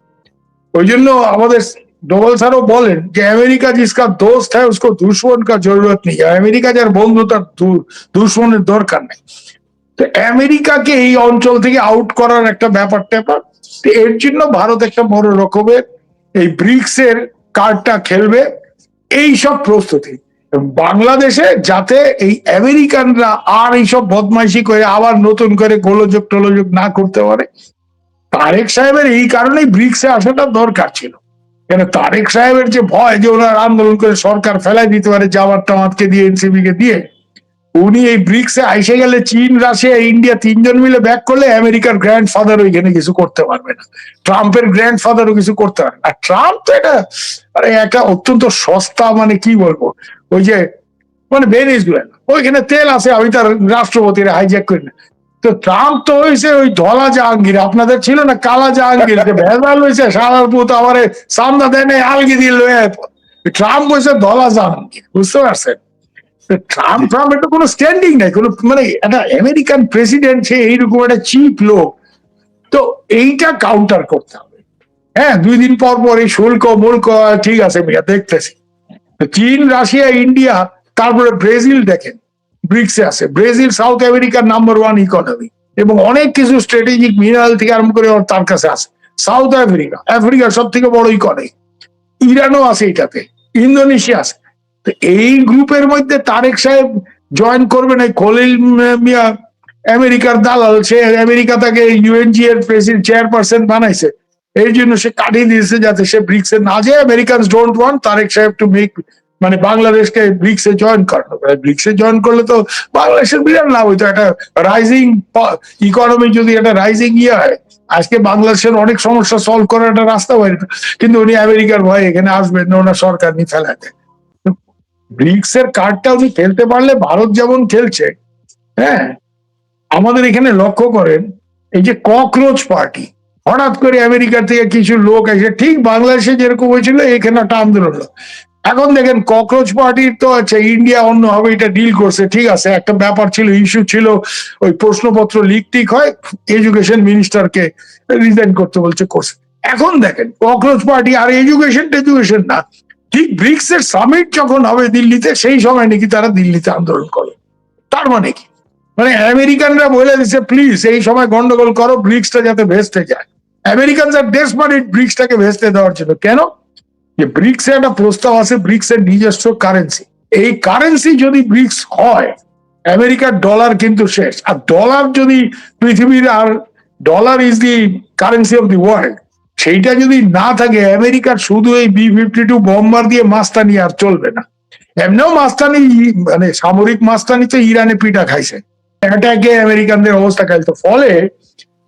ওই জন্য আমাদের ডোভাল স্যারও বলেন যে আমেরিকা জিসকা দোস্ত হয় উসকো দুশ্মন কা জরুরত নেই, আমেরিকা যার বন্ধু তার দুশ্মনের দরকার নেই। তো আমেরিকাকে এই অঞ্চল থেকে আউট করার একটা ব্যাপার ট্যাপার, এর জন্য ভারত একটা বড় রকমের এই ব্রিক্স এর কার্ডটা খেলবে, এইসব প্রস্তুতি বাংলাদেশে যাতে এই আমেরিকানরা আর এইসব বদমাইশি করে আবার নতুন করে গোলযোগ টোলযোগ না করতে পারে। তারেক সাহেবের এই কারণেই ব্রিক্সে আসাটা দরকার ছিল, কেন তারেক সাহেবের যে ভয় যে ওনার আন্দোলন করে সরকার ফেলাই দিতে পারে জামাত টামাতকে দিয়ে এনসিপি কে দিয়ে, উনি এই ব্রিক্সে আইসে গেলে চীন রাশিয়া ইন্ডিয়া তিনজন মিলে ব্যাক করলে আমেরিকার গ্র্যান্ড ফাদার ওইখানে কিছু করতে পারবে না, ট্রাম্পের গ্র্যান্ড ফাদারও কিছু করতে পারবে না। ট্রাম্প তো এটা মানে একটা অত্যন্ত সস্তা, মানে কি বলবো, ওই যে মানে ভেনেজুয়েলা ওইখানে তেল আছে, আমি তার রাষ্ট্রপতিরা হাইজ্যাক করি না। তো ট্রাম্প তো হয়েছে ওই ধলা জাহাঙ্গীর, আপনাদের ছিল না কালা জাহাঙ্গীর, ভেজাল হয়েছে সারার পুত আমার সামনা দেয় নাই আলগি দিল। ট্রাম্প হয়েছে ধলা জাহাঙ্গীর, বুঝতে পারছেন? ট্রাম্প একটা কোনো স্ট্যান্ডিং নাই, কোনো মানে একটা আমেরিকান প্রেসিডেন্ট সে এইরকম একটা চিপ লোক। তো এইটা কাউন্টার করতে হবে। হ্যাঁ, 2 দিন পর পর এই শুল্ক মুল্ক ঠিক আছে মিয়া দেখতেছি, চীন রাশিয়া ইন্ডিয়া তারপরে ব্রাজিল দেখেন ব্রিক্সে আছে। ব্রাজিল সাউথ আমেরিকার নাম্বার 1 ইকোনমি এবং অনেক কিছু স্ট্র্যাটেজিক মিনারেল থেকে আরম্ভ করে তার কাছে আছে। সাউথ আফ্রিকার সব থেকে বড় ইকোনমি, ইরানও আছে এটাতে, ইন্দোনেশিয়া আছে। তো এই গ্রুপের মধ্যে তারেক সাহেব জয়েন করবে না, খলিল মিয়া আমেরিকার দালাল, সে আমেরিকা তাকে ইউএনজি এর প্রেসিডেন্ট চেয়ারপারসন বানাইছে, এই জন্য সে কাটিয়ে দিয়েছে যাতে সে ব্রিক্সে না যায়। আমেরিকানস ডোন্ট ওয়ান্ট তারেক সাহেব টু মেক মানে বাংলাদেশকে ব্রিক্সে জয়েন করানো। ব্রিক্সে জয়েন করলে তো বাংলাদেশের বিরাট লাভ হইতো, একটা রাইজিং ইকোনমি যদি একটা রাইজিং হয়, আজকে বাংলাদেশের অনেক সমস্যা সলভ করার একটা রাস্তা বাইরে। কিন্তু উনি আমেরিকার ভয় এখানে আসবেন না, ওনার সরকার নিয়ে ফেলায় দেয়। ব্রিক্স এর কার্ডটা উনি খেলতে পারলে ভারত যেমন খেলছে, হ্যাঁ আমাদের এখানে লক্ষ্য করেন এই যে ককরোচ পার্টি, হঠাৎ করে আমেরিকা থেকে কিছু লোক এসে ঠিক বাংলাদেশে যেরকম হয়েছিল এখানে একটা আন্দোলন হলো। এখন দেখেন ককরোচ পার্টির তো আছে ইন্ডিয়া অন্যভাবে এটা ডিল করছে, ঠিক আছে, একটা ব্যাপার ছিল, ইস্যু ছিল, ওই প্রশ্নপত্র লিক টিক হয়, এডুকেশন মিনিস্টারকে রিজাইন করতে বলছে, করছে। এখন দেখেন ককরোচ পার্টি আর এডুকেশন না, ঠিক ব্রিক্স এর সামিট যখন হবে দিল্লিতে সেই সময় নাকি তারা দিল্লিতে আন্দোলন করে। তার মানে কি, মানে আমেরিকানরা বলে দিচ্ছে প্লিজ এই সময় গন্ডগোল করো, ব্রিক্সটা যাতে ভেস্তে যায়। আমেরিকান আর ডেসপারেট ব্রিক্সটাকে ভেস্তে দেওয়ার জন্য। কেন? যে ব্রিক্স এর একটা প্রস্তাব আছে, ব্রিক্স এর নিজস্ব কারেন্সি, এই কারেন্সি যদি ব্রিক্স হয় আমেরিকার ডলার কিন্তু শেষ। আর ডলার যদি পৃথিবীর, আর dollar is the currency of the world, সেইটা যদি না থাকে আমেরিকার শুধু এই B-52 বম্বার দিয়ে মাস্তানি আর চলবে না। এমনিও মাস্তানি মানে সামরিক মাস্তানি তো ইরানে পিঠা খাইছে, অ্যাটাকে আমেরিকানদের অবস্থা খাইতো। ফলে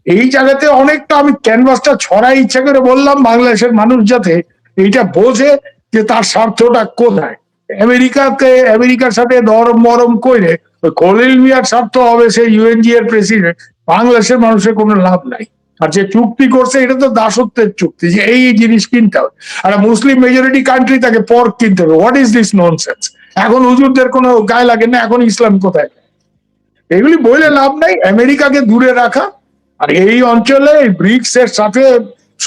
এই জায়গাতে অনেকটা আমি ক্যানভাসটা ছড়াই ইচ্ছা করে বললাম বাংলাদেশের মানুষ যাতে এইটা বোঝে যে তার স্বার্থটা কোথায়। আমেরিকার সাথে নরম মরম করে খলিল মিয়ার স্বার্থ হবে সে ইউএনজি এর প্রেসিডেন্ট, বাংলাদেশের মানুষের কোনো লাভ নাই। আর যে চুক্তি করছে এটা তো দাসত্বের চুক্তি, যে এই জিনিস কিনতে হবে, আর মুসলিম মেজরিটি কান্ট্রি তাকে পর্ক কিনতে হবে। What is this nonsense? এখন হুজুরদের কোনো গায়ে লাগে না, এখন ইসলাম কোথায়? এগুলি বলে লাভ নাই, আমেরিকাকে দূরে রাখা আর এই অঞ্চলে ব্রিক্স এর সাথে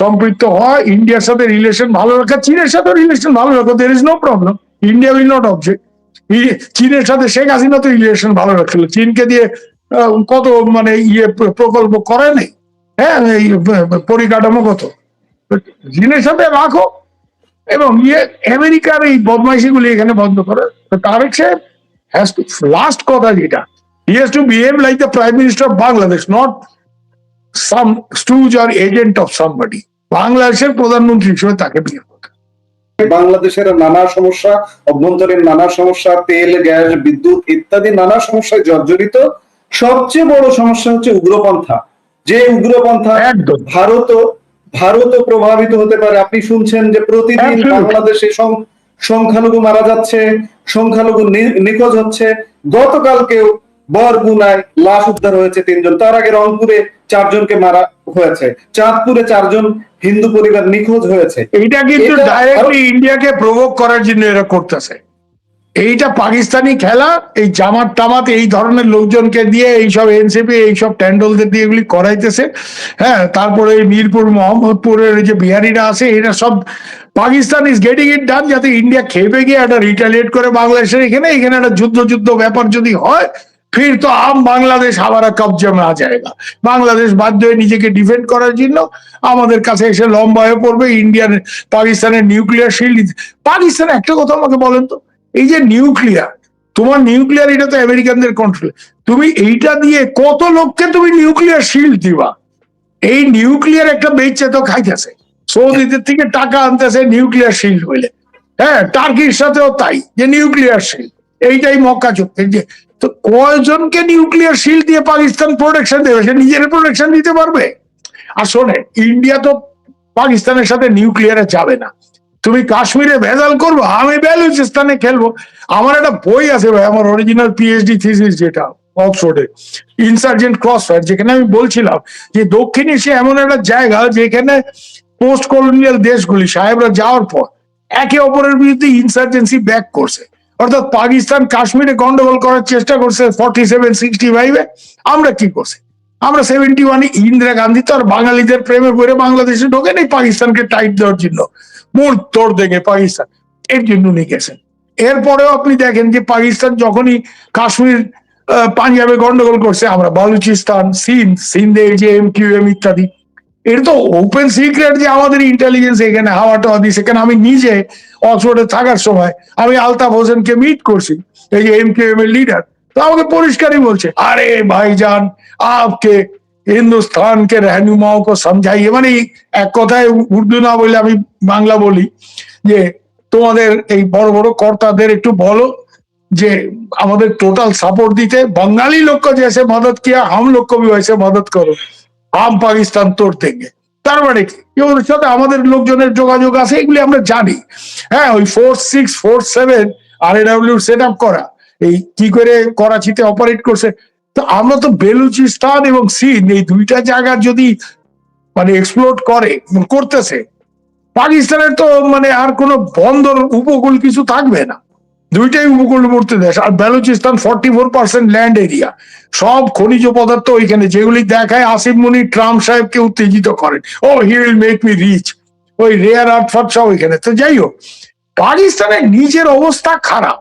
সম্পৃক্ত হওয়া, ইন্ডিয়ার সাথে রিলেশন ভালো রাখা, চীনের সাথে রিলেশন ভালো রাখা, there is no problem, India will not object. চীনের সাথে শেখ হাসিনা তো রিলেশন ভালো রাখছিল, চীনকে দিয়ে কত মানে প্রকল্প করে নেই, হ্যাঁ এই পরিকাঠামো কত, চীনের সাথে রাখো এবং আমেরিকার এই বদমাইশি গুলি এখানে বন্ধ করে। তারেক সাহেব হ্যাজ টু, লাস্ট কথা যেটা, he has to behave like the Prime Minister of Bangladesh, not some stooge or agent of somebody. বাংলাদেশের প্রধানমন্ত্রী হিসেবে তাকে বিহেভ করতে। বাংলাদেশের নানা সমস্যা, অভ্যন্তরীণ নানা সমস্যা, তেল গ্যাস বিদ্যুৎ ইত্যাদি নানা সমস্যায় জর্জরিত। সবচেয়ে বড় সমস্যা হচ্ছে উগ্রপন্থা, যে উগ্রপন্থা ভারতও প্রভাবিত হতে পারে। আপনি শুনছেন যে প্রতিদিন বাংলাদেশে সংখ্যালঘু মারা যাচ্ছে, সংখ্যালঘু নিখোঁজ হচ্ছে। গতকালকেও বরগুনায় লাশ উদ্ধার হয়েছে 3 জন, তার আগে রংপুরে 4 জনকে মারা হয়েছে, চাঁদপুরে 4 জন হিন্দু পরিবার নিখোঁজ হয়েছে। এইটা কিন্তু ডাইরেক্টলি ইন্ডিয়াকে প্রভোগ করার জন্য এরা করতেছে। এইটা পাকিস্তানি খেলা, এই জামাত টামাত এই ধরনের লোকজনকে দিয়ে এইসব এনসিপি এইসব ট্যান্ডলদের দিয়ে এগুলি করাইতেছে। হ্যাঁ, তারপরে এই মিরপুর মোহাম্মদপুরের যে বিহারিরা আছে এরা সব, পাকিস্তান ইজ গেটিং ইট ডান, যাতে ইন্ডিয়া খেপে গিয়ে একটা রিটালিয়েট করে বাংলাদেশের এখানে একটা যুদ্ধ ব্যাপার যদি হয় फिर तो आम বাংলাদেশ हमारा कब्जे में आ जाएगा। বাংলাদেশ বাধ্য হয়ে নিজেকে ডিফেন্ড করার জন্য আমাদের কাছে এসে লম্বা হয়ে পড়বে, ইন্ডিয়ান পাকিস্তানের নিউক্লিয়ার শিল্ড। পাকিস্তান একটা কথা আমাকে বলেন তো, এই যে নিউক্লিয়ার, তোমার নিউক্লিয়ার এটা তো আমেরিকানদের কন্ট্রোলে, তুমি এইটা দিয়ে কত লোককে তুমি নিউক্লিয়ার শিল্ড দিবা? এই নিউক্লিয়ার একটা বেচে তো খাইতেছে, সৌদিদের থেকে টাকা আনতেছে নিউক্লিয়ার শিল্ড হইলে। হ্যাঁ, টার্কির সাথেও তাই, যে নিউক্লিয়ার শিল্ড, এইটাই মক্কা চুক্তি। যে তো কয়জনকে নিউক্লিয়ার শিল্ড দিয়ে পাকিস্তান প্রোটেকশন দেবে? সে নিজের প্রোটেকশন দিতে পারবে? আর শোনে, ইন্ডিয়া তো পাকিস্তানের সাথে নিউক্লিয়ারে যাবে না। তুমি কাশ্মীরে ভেজাল করবো, আমি বেলুচিস্তানে খেলবো। আমার একটা বই আছে ভাই, আমার অরিজিনাল পিএইচডি থিসিস, যেটা অক্সফোর্ডে, ইনসার্জেন্ট ক্রসফায়ার, যেখানে আমি বলছিলাম যে দক্ষিণ এশিয়া এমন একটা জায়গা যেখানে পোস্ট কলোনিয়াল দেশগুলি সাহেবরা যাওয়ার পর একে অপরের বিরুদ্ধে ইনসার্জেন্সি ব্যাক করছে। অর্থাৎ পাকিস্তান কাশ্মীরে গন্ডগোল করার চেষ্টা করছে 47-65-এ, আমরা কি করছি? আমরা 71-এ ইন্দিরা গান্ধী তো আর বাঙালিদের প্রেমে পড়ে বাংলাদেশে ঢোকে নেই পাকিস্তানকে টাইট দেওয়ার জন্য, মুড় তোড় দেখে পাকিস্তান এর জন্য নিয়ে গেছেন। এরপরেও আপনি দেখেন যে পাকিস্তান যখনই কাশ্মীর পাঞ্জাবে গন্ডগোল করছে, আমরা বালুচিস্তান, সিন্ধে যে MQM ইত্যাদি, এটা তো ওপেন সিক্রেট যে আমাদের ইন্টেলিজেন্স এখানে হাওয়া টাওয়া দিচ্ছে। সেখানে আমি নিজে অক্সফোর্ডে থাকার সময় আমি আলতাফ হোসেনকে মিট করছি, এই যে MQM এর লিডার, তো আমাকে পরিষ্কারই বলছে, আরে ভাইজান আপকে হিন্দুস্তান কে रहनुमाओं को समझाइए, মানে এক কথায় উর্দু না বলে আমি বাংলা বলি, যে তোমাদের এই বড় বড় কর্তাদের একটু বলো যে আমাদের টোটাল সাপোর্ট দিতে, बंगाली लोग को जैसे मदद किया हम लोग को भी वैसे मदद करो, আম পাকিস্তান তোর থেকে। তার মানে কি, ওর সাথে আমাদের লোকজনের যোগাযোগ আছে, এগুলি আমরা জানি। হ্যাঁ, ওই 4647 RAW সেট আপ করা, এই কি করে করাচিতে অপারেট করছে। তো আমরা তো বেলুচিস্তান এবং সিন্ধ এই দুইটা জায়গা যদি মানে এক্সপ্লোর করতেছে, পাকিস্তানের তো মানে আর কোনো বন্দর উপকূল কিছু থাকবে না, দুইটাই উপকূলবর্তী দেশ। আর বেলুচিস্তান 44% ল্যান্ড এরিয়া, সব খনিজ পদার্থ ওইখানে, যেগুলি দেখায় আসিফ মুনি ট্রাম্প সাহেবকে উত্তেজিত করেন, ও he will make me rich, ওই রেয়ার আর্থ ফার্থ সব ওইখানে। তো যাই হোক, পাকিস্তানের নিজের অবস্থা খারাপ।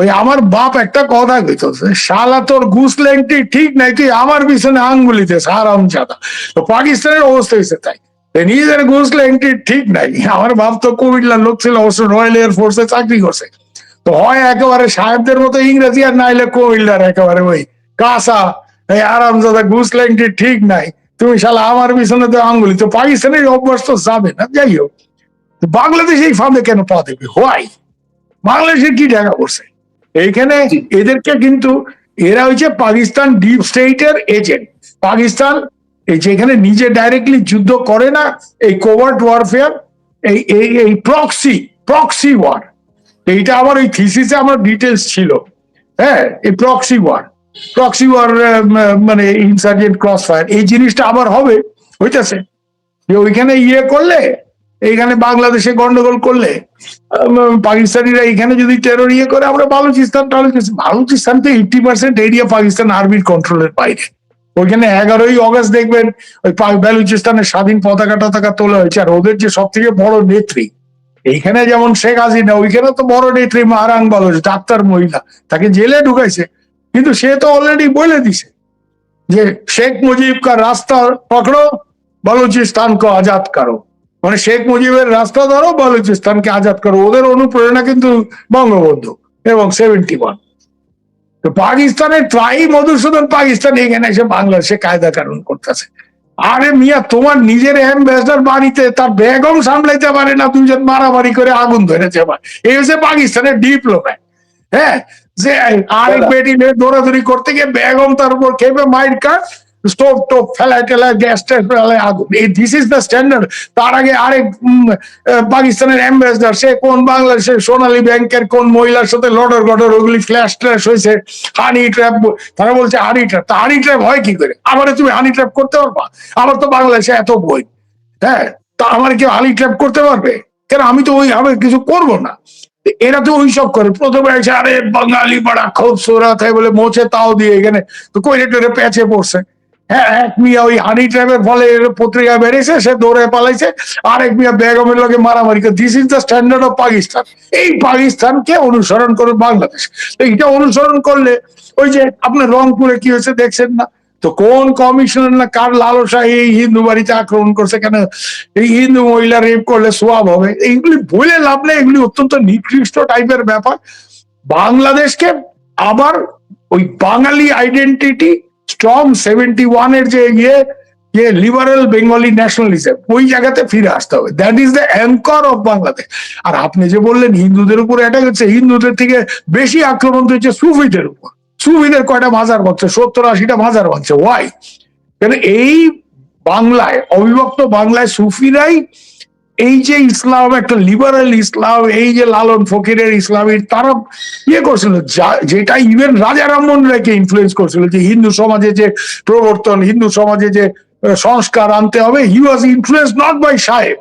ওই আমার বাপ একটা কথা কইতো, শালা তোর ঘুষ লেংটি ঠিক নাই, তুই আমার পিছনে আঙ্গুলিতে আরাম জাদা। তো পাকিস্তানের অবস্থা হয়েছে তাই, নিজের ঘুষ লেংটি ঠিক নাই। আমার বাপ তো কুমিল্লার লোক ছিল, অবশ্য রয়্যাল এয়ার ফোর্সে চাকরি করছে। তো হয় একেবারে সাহেবদের মতো ইংরেজি, আর নাইলে কুমিল্লার একেবারে ওই কাঁচা এই আরামজাদা ঘুষ লেংটি ঠিক নাই, তুমি শালা আমার পিছনে তো আঙ্গুলি। তো পাকিস্তানের অভ্যাস তো যাবে না। যাই হোক, বাংলাদেশ এই ফাঁদে কেন পা দেবে? হোয়াই? বাংলাদেশের কি টাকা করছে এইখানে? এদেরকে কিন্তু, এরা হচ্ছে পাকিস্তান ডিপ স্টেটের এজেন্ট। পাকিস্তান এই যেখানে নিজে ডাইরেক্টলি যুদ্ধ করে না, এই কোভার্ট ওয়ারফেয়ার, এই প্রক্সি ওয়ার, এইটা আমার ওই থিসিসে আমার ডিটেলস ছিল। হ্যাঁ, এই প্রক্সি ওয়ার মানে ইনসার্জেন্ট ক্রস ফায়ার, এই জিনিসটা আবার হবে, হইতেছে যে ওইখানে ইয়ে করলে, এইখানে বাংলাদেশে গন্ডগোল করলে পাকিস্তানিরা এইখানে যদি টেরর ইয়ে করে, আমরা বালুচিস্তান তো 80% এরিয়া পাকিস্তান আর্মির কন্ট্রোলের বাইরে। ওইখানে 11ই অগস্ট দেখবেন ওই বেলুচিস্তানের স্বাধীন পতাকা তোলা হয়েছে। আর ওদের যে সব থেকে বড় নেত্রী এইখানে, যেমন শেখ হাসিনা, ওইখানে তো বড় নেত্রী মারাং বালুচ, ডাক্তার মহিলা, তাকে জেলে ঢুকাইছে, কিন্তু সে তো অলরেডি বলে দিছে যে শেখ মুজিব কা রাস্তা পকড়ো, বালুচিস্তান কো আজাদ করো, মানে শেখ মুজিবের রাস্তা ধরো, বালুচিস্তানকে আজাদ করো। ওদের অনুপ্রেরণা কিন্তু বঙ্গবন্ধু এবং 71। তো পাকিস্তানের ট্রাই মধুসূদন পাকিস্তান এখানে এসে বাংলাদেশে কায়দা কানুন করতেছে। আরে মিয়া, তোমার নিজের অ্যাম্বাসেডর বাড়িতে তার বেগম সামলাইতে পারে না, দুজন মারামারি করে আগুন ধরেছে। এই হচ্ছে পাকিস্তানের ডিপ্লোম্যাট। হ্যাঁ, যে আরেক বেটি দৌড়াদৌড়ি করতে গিয়ে বেগম তার উপর খেপে মাইর কাট, স্টোভ টোভ ফেলায় টেলায়, গ্যাস ট্যাস ফেলায় আগুন। এই দিস ইজ দ্য স্ট্যান্ডার্ড। তার আগে আরেক পাকিস্তানের অ্যাম্বাসেডর, সে কোন বাংলাদেশের সোনালী ব্যাংকের কোন মহিলার সাথে লডর গডর, ওগুলি ফ্ল্যাশ ট্র্যাশ হয়েছে, হানি ট্র্যাপ। তারা বলছে হানি ট্র্যাপ, তা হানি ট্র্যাপ হয় কি করে? আমার তুমি হানি ট্র্যাপ করতে পারবা? আমার তো বাংলাদেশে এত বই, হ্যাঁ, তা আমার কেউ হানি ট্র্যাপ করতে পারবে কেন? আমি তো ওই আমি কিছু করবো না। এরা তো ওই সব করে। প্রথমে এসে আরে বাঙালি বড়া খুবসুরত হয় বলে মোছে তাও দিয়ে এখানে তো কইরে টরে প্যাচে পড়ছে। হ্যাঁ, এক মিয়া ওই হানি ট্র্যাপের ফলে পত্রিকা বেরিয়েছে, সে দৌড়ে পালাইছে, আরেক মিয়া বেগমের লগে মারামারি করে। This is the standard of Pakistan. এই পাকিস্তানকে অনুসরণ করে বাংলাদেশ। তো এটা অনুসরণ করলে ওই যে আপনার রংপুরে কি হয়েছে দেখছেন না? তো কোন কমিশনার না কার লালসা এই হিন্দু বাড়িতে আক্রমণ করছে, কেন এই হিন্দু মহিলা রেপ করলে সোয়াব হবে? এইগুলি বলে লাভ নেই, এগুলি অত্যন্ত নিকৃষ্ট টাইপের ব্যাপার। বাংলাদেশকে আবার ওই বাঙালি আইডেন্টিটি স্ট্রং 71 এর যে লিবারেল বেঙ্গলি ন্যাশনালিজম, ওই জায়গাতে ফিরে আসতে হবে। That is the anchor of Bangladesh. আর আপনি যে বললেন হিন্দুদের উপর অ্যাটাক হচ্ছে, হিন্দুদের থেকে বেশি আক্রমণ হচ্ছে সুফিদের উপর। সুফিদের কয়টা মাজার ভাঙছে, 70-80টা মাজার ভাঙছে। ওয়াই? কেন এই বাংলায়, অবিভক্ত বাংলায় সুফিরাই এই যে ইসলাম, একটা লিবারেল ইসলাম, এই যে লালন ফকিরের ইসলামের তারা করছিল, যেটা ইভেন রাজা রামমোহন রায়কে ইনফ্লুয়েন্স করছিল, যে হিন্দু সমাজে যে প্রবর্তন, হিন্দু সমাজে যে সংস্কার আনতে হবে। হি ওয়াজ ইনফ্লুয়েন্স নট বাই সাহেব।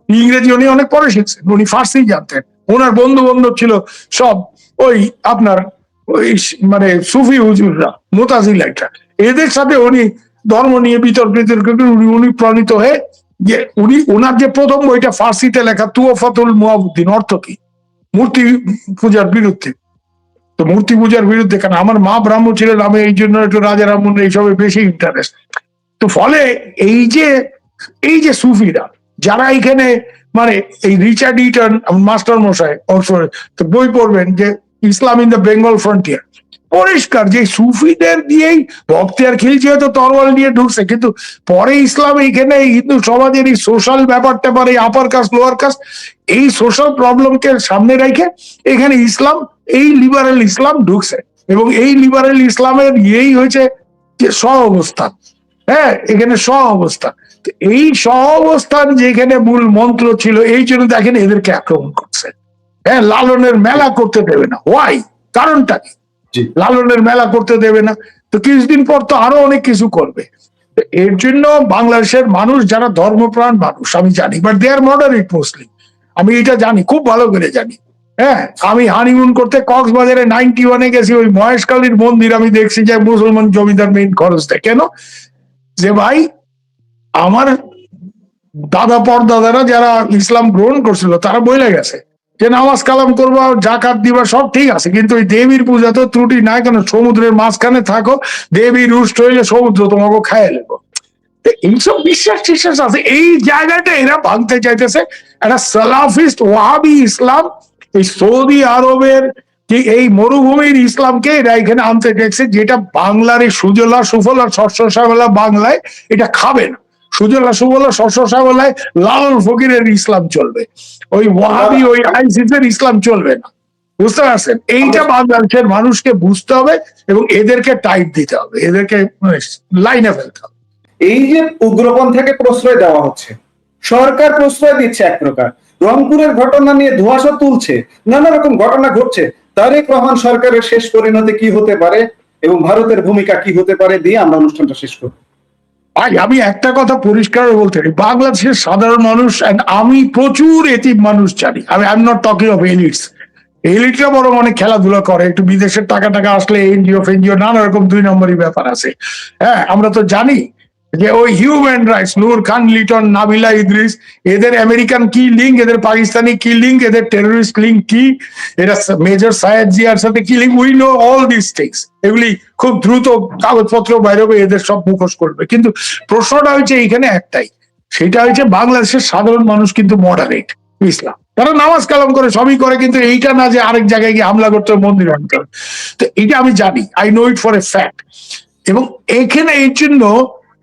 ইংরেজি উনি অনেক পরে শিখছেন, উনি ফার্সি জানতেন। ওনার বন্ধু বান্ধব ছিল সব ওই আপনার ওই মানে সুফি হুজুররা, মোতাজিলাইটা। এদের সাথে উনি ধর্ম নিয়ে বিতর্ক উনি প্রণীত হয়ে যে উনি ওনার যে প্রথম বইটা ফার্সিতে লেখা তুওফাতুল মুআবুদ্দিন, অর্থ কি? মূর্তি পূজার বিরুদ্ধে। তো মূর্তি পূজার বিরুদ্ধে, কারণ আমার মা ব্রাহ্মণ ছিলেন, আমি এই জন্য একটু রাজা রামমোহন এইসবে বেশি ইন্টারেস্ট। তো ফলে এই যে সুফিরা যারা এখানে মানে এই রিচার্ড ইটন মাস্টার মশাই তো বই পড়বেন যে ইসলাম ইন দ্য বেঙ্গল ফ্রন্টিয়ার, পরিষ্কার যে সুফিদের দিয়েই বখতিয়ার খিলজি হয়তো তরোয়াল নিয়ে ঢুকছে, কিন্তু পরে ইসলাম এখানে হিন্দু সমাজের এই সোশ্যাল ব্যাপারটা, মানে আপার কাস্ট লোয়ার কাস্ট, এই সোশ্যাল প্রবলেমকে সামনে রেখে এখানে ইসলাম, এই লিবারেল ইসলাম ঢুকছে। এবং এই লিবারেল ইসলামের এই হয়েছে যে সহ অবস্থান। হ্যাঁ, এখানে সহ অবস্থান। এই সহ অবস্থান যেখানে মূল মন্ত্র ছিল, এই জন্য দেখেন এদেরকে আক্রমণ করছে। হ্যাঁ, লালনের মেলা করতে দেবে না। ওয়াই? কারণটা কি? লালনের মেলা করতে দেবে না, তো কিছুদিন পর তো আরো অনেক কিছু করবে। এর জন্য বাংলাদেশের মানুষ যারা ধর্মপ্রাণ মানুষ, আমি জানি, but they R moderate Muslim. আমি এটা জানি, খুব ভালো করে জানি। হ্যাঁ, আমি হানিমুন করতে কক্সবাজারে 91-এ গেছি, ওই মহেশকালীর মন্দির আমি দেখছি যে মুসলমান জমিদার মেইন খরচ দেয়। কেন? যে ভাই, আমার দাদা পরদাদারা যারা ইসলাম গ্রহণ করছিল তারা বলে গেছে যে নামাজ কালাম করবা, জাকাত দিবা, সব ঠিক আছে, কিন্তু ওই দেবীর পূজা তো ত্রুটি নাই। কেন? সমুদ্রের মাঝখানে থাকো, দেবী রুষ্ট হইলে সমুদ্র তোমাকে খাইয়ে নেব। এইসব বিশ্বাস আছে, এই জায়গাটা এরা ভাঙতে চাইতেছে। একটা সালাফিস্ট ওয়াহাবি ইসলাম, এই সৌদি আরবের যে এই মরুভূমির ইসলামকে এরা এখানে আনতে চাইছে, যেটা বাংলার এই সুজলা সুফলা শস্য শ্যামলা বাংলায় এটা খাবে না। সুজলা সুফলা শস্য শ্যামলায় লালন ফকিরের ইসলাম চলবে, ওই ওয়াহাবি ওই আইসিসের ইসলাম চলবে না। বুঝতে পারছেন? এইটা বাংলাদেশের মানুষকে বুঝতে হবে এবং এদেরকে টাইট দিতে হবে, এদেরকে লাইনে ফেলতে হবে। এই যে উগ্রপন্থাকে প্রশ্রয় দেওয়া হচ্ছে, সরকার প্রশ্রয় দিচ্ছে এক প্রকার, রংপুরের ঘটনা নিয়ে ধোঁয়াশা তুলছে, নানা রকম ঘটনা ঘটছে। তারেক রহমান সরকারের শেষ পরিণতি কি হতে পারে এবং ভারতের ভূমিকা কি হতে পারে দিয়ে আমরা অনুষ্ঠানটা শেষ করব। আমি একটা কথা পরিষ্কার বলতে পারি, বাংলাদেশের সাধারণ মানুষ, আমি প্রচুর এতিম মানুষ জানি। I am not talking of elites. এলিটরা বরং অনেক খেলাধুলা করে, একটু বিদেশের টাকা আসলে এনজিও ফেনজিও নানা রকম 2 নম্বরই ব্যাপার আছে। হ্যাঁ, আমরা তো জানি যে ওই হিউম্যান রাইটস, নূর খান লিটন, নাবিলা ইদ্রিস, এদের আমেরিকান কি লিঙ্ক, এদের পাকিস্তানি কি লিঙ্ক, এদের টেররিস্ট লিঙ্ক কি, এরা মেজর সায়েদ জিয়ার সাথে কি link, we know all this things. এগুলি খুব দ্রুত কাগজপত্র বাইরে হবে, এদের সব মুখোশ করবে। কিন্তু প্রশ্নটা হচ্ছে এইখানে একটাই, সেটা হচ্ছে বাংলাদেশের সাধারণ মানুষ কিন্তু মডারেট ইসলাম, তারা নামাজ কালাম করে, সবই করে, কিন্তু এইটা না যে আরেক জায়গায় গিয়ে হামলা করতে হবে, মন্দির ভাঙতে হবে। তো এটা আমি জানি, I know it for a fact. এবং এখানে এই জন্য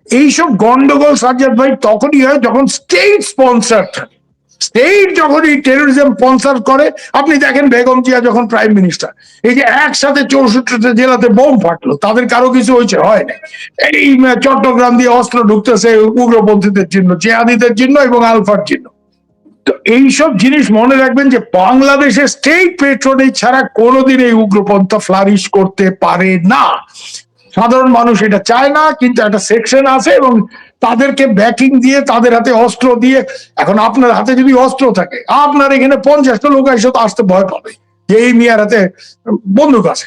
এইসব গন্ডগোল সাজ্জাদ ভাই তখনই হয় যখন স্টেট স্পন্সার থাকে। স্টেট যখন এই টেরোরিজম স্পন্সার করে, আপনি দেখেন বেগম জিয়া যখন প্রাইম মিনিস্টার, এই যে একসাথে 64টা জেলাতে বোম ফাটলো, তাদের কারো কিছু হয়েছে? হয় না। এই চট্টগ্রাম দিয়ে অস্ত্র ঢুকতেছে উগ্রপন্থীদের জন্য, জেহাদিদের জন্য এবং আলফার জন্য। তো এইসব জিনিস মনে রাখবেন যে বাংলাদেশের স্টেট পেট্রোনেজ ছাড়া কোনোদিন এই উগ্রপন্থা ফ্লারিশ করতে পারে না। সাধারণ মানুষ এটা চায় না, কিন্তু একটা সেকশন আছে এবং তাদেরকে ব্যাকিং দিয়ে, তাদের হাতে অস্ত্র দিয়ে। এখন আপনার হাতে যদি অস্ত্র থাকে, আপনার এখানে 50টা লোক এসে তো আসতে ভয় পাবে, যে এই মিয়ার হাতে বন্দুক আছে।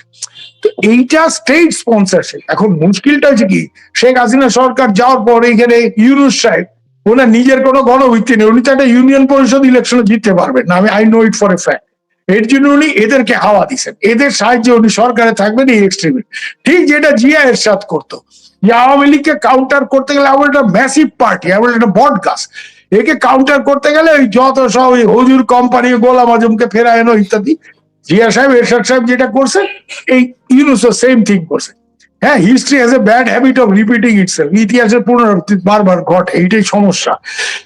তো এইটা স্টেট স্পন্সরশিপ। এখন মুশকিলটা হচ্ছে কি, শেখ হাসিনা সরকার যাওয়ার পর এখানে ইউনূস সাহেব, ওনার নিজের কোনো গণভিত্তি নেই, উনি তো একটা ইউনিয়ন পরিষদ ইলেকশনে জিততে পারবেন না, আমি I know it for a fact. এর জন্য উনি এদেরকে হাওয়া দিচ্ছেন, এদের সাহায্যে উনি সরকারে থাকবেন এই এক্সট্রিমিস্ট। ঠিক যেটা জিয়া এরশাদ করতো, যে আওয়ামী লীগকে কাউন্টার করতে গেলে আমার একটা ম্যাসিভ পার্টি, আমার একটা বট গাছ, একে কাউন্টার করতে গেলে ওই যত সব ওই হুজুর কোম্পানি, গোলাম আজমকে ফেরায় এনো ইত্যাদি। জিয়া সাহেব এরশাদ সাহেব যেটা করছে, এই ইউনূসও সেম থিং করছে। হ্যাঁ, history has a bad habit of repeating itself, ইতিহাসের পুনরাবৃত্তি বারবার ঘটে, এইটাই সমস্যা।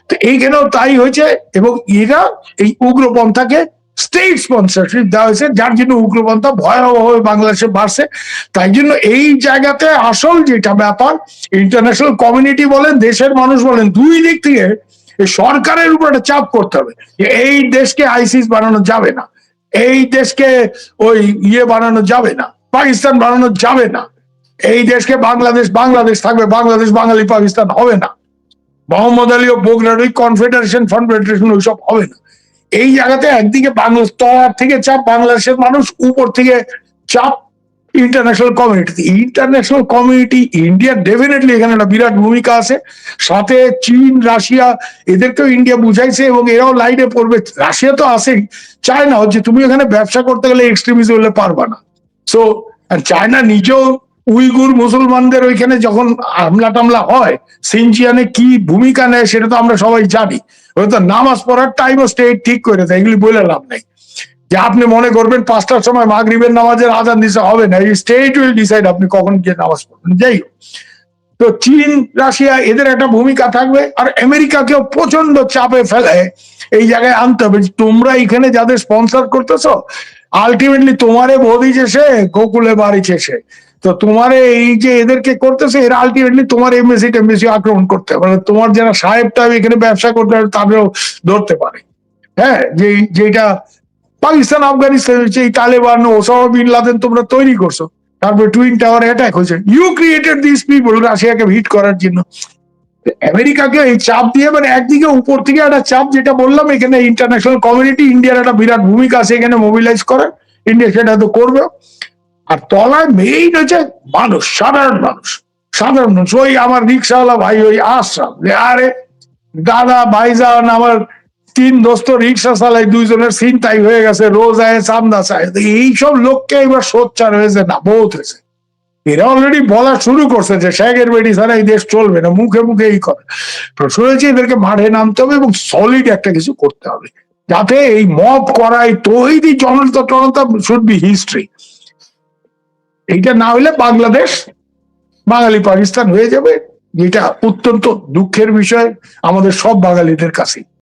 তো এইখানেও তাই হয়েছে, এবং এরা এই উগ্রপন্থাকে স্টেট স্পন্সরশিপ দেওয়া হয়েছে, যার জন্য উগ্রপন্থা ভয়াবহভাবে বাংলাদেশে বাড়ছে। তাই জন্য এই জায়গাতে আসল যেটা ব্যাপার, ইন্টারন্যাশনাল কমিউনিটি বলেন, দেশের মানুষ বলেন, দুই দিক থেকে সরকারের উপর একটা চাপ করতে হবে যে এই দেশকে আইসিস বানানো যাবে না, এই দেশকে ওই বানানো যাবে না, পাকিস্তান বানানো যাবে না, এই দেশকে বাংলাদেশ বাংলাদেশ থাকবে, বাংলাদেশ বাঙালি পাকিস্তান হবে না, মোহাম্মদ আলী ও বগুড়ার ওই কনফেডারেশন ফেডারেশন ওইসব হবে না। এই জায়গাতে একদিকে বাংলাদেশ তলার থেকে চাপ, বাংলাদেশের মানুষ উপর থেকে চাপ ইন্টারন্যাশনাল কমিউনিটি। ইন্টারন্যাশনাল কমিউনিটি, ইন্ডিয়ার ডেফিনেটলি এখানে একটা বিরাট ভূমিকা আছে, সাথে চীন, রাশিয়া, এদেরকেও ইন্ডিয়া বুঝাইছে এবং এরাও লাইনে পড়বে। রাশিয়া তো আসেই, চায়না হচ্ছে তুমি এখানে ব্যবসা করতে গেলে এক্সট্রিমিজম হলে পারবা না। সো চায়না নিজেও উইগুর মুসলমানদের ওইখানে যখন হামলা টামলা হয়, সিনজিয়ানে কি ভূমিকা নেয় সেটা তো আমরা সবাই জানি। হয়তো নামাজ পড়ার টাইমও স্টেট ঠিক করে দেয়, এগুলি বলে লাভ নাই যে আপনি মনে করবেন 5টার সময় মাগরিবের নামাজের আজান দিতে হবে না, এই স্টেট উইল ডিসাইড আপনি কখন গিয়ে নামাজ পড়বেন। যাই হোক, তো চীন, রাশিয়া এদের একটা ভূমিকা থাকবে, আর আমেরিকাকেও প্রচন্ড চাপে ফেলে এই জায়গায় আনতে হবে। তোমরা এখানে যাদের স্পন্সর করতেছো, আলটিমেটলি তোমারে ভোট দিয়েছে, গোকুলে বাড়িছে সে, তো তোমারে এই যে এদেরকে করতেছে, এরা আলটিমেটলি তোমার এমবেসি টেমবেসি আক্রমণ করতে পারে, তোমার যারা সাহেব টাইব এখানে ব্যবসা করতে পারে তাদেরও ধরতে পারে। হ্যাঁ, যেটা পাকিস্তান আফগানিস্তান হচ্ছে, এই তালেবান, ওসামা বিন লাদেন তোমরা তৈরি করছো, তারপরে টুইন টাওয়ার অ্যাটাক হয়েছে, ইউ ক্রিয়েটেড দিস পিপল রাশিয়াকে হিট করার জন্য। আমেরিকাকে এই চাপ দিয়ে, মানে একদিকে উপর থেকে একটা চাপ, যেটা বললাম এখানে ইন্টারন্যাশনাল কমিউনিটি, ইন্ডিয়ার একটা বিরাট ভূমিকা আছে এখানে মোবিলাইজ করে, ইন্ডিয়া সেটা তো করবে। আর তলায় মেইন হচ্ছে মানুষ, সাধারণ মানুষ, সাধারণ মানুষ। ওই আমার রিক্সাওয়ালা ভাই, ওই আশরাফ, আরে দাদা ভাইজান, আমার 3 দোস্ত রিক্সা চালাই, 2জনের ছিনতাই হয়ে গেছে, রোজ আয় চান্দা চায়, এইসব লোককে এবার সোচ্চার হয়েছে না, বহুত হয়েছে। এরা অলরেডি বলা শুরু করছে যে শেখের বেটি ছাড়া এই দেশ চলবে না, মুখে মুখে এই করে। শুনেছি এদেরকে মাঠে নামতে হবে এবং সলিড একটা কিছু করতে হবে, যাতে এই মব করাই তৈরি জনতা শুড বি হিস্ট্রি। এইটা না হলে বাংলাদেশ বাঙালি পাকিস্তান হয়ে যাবে, যেটা অত্যন্ত দুঃখের বিষয় আমাদের সব বাঙালিদের কাছে।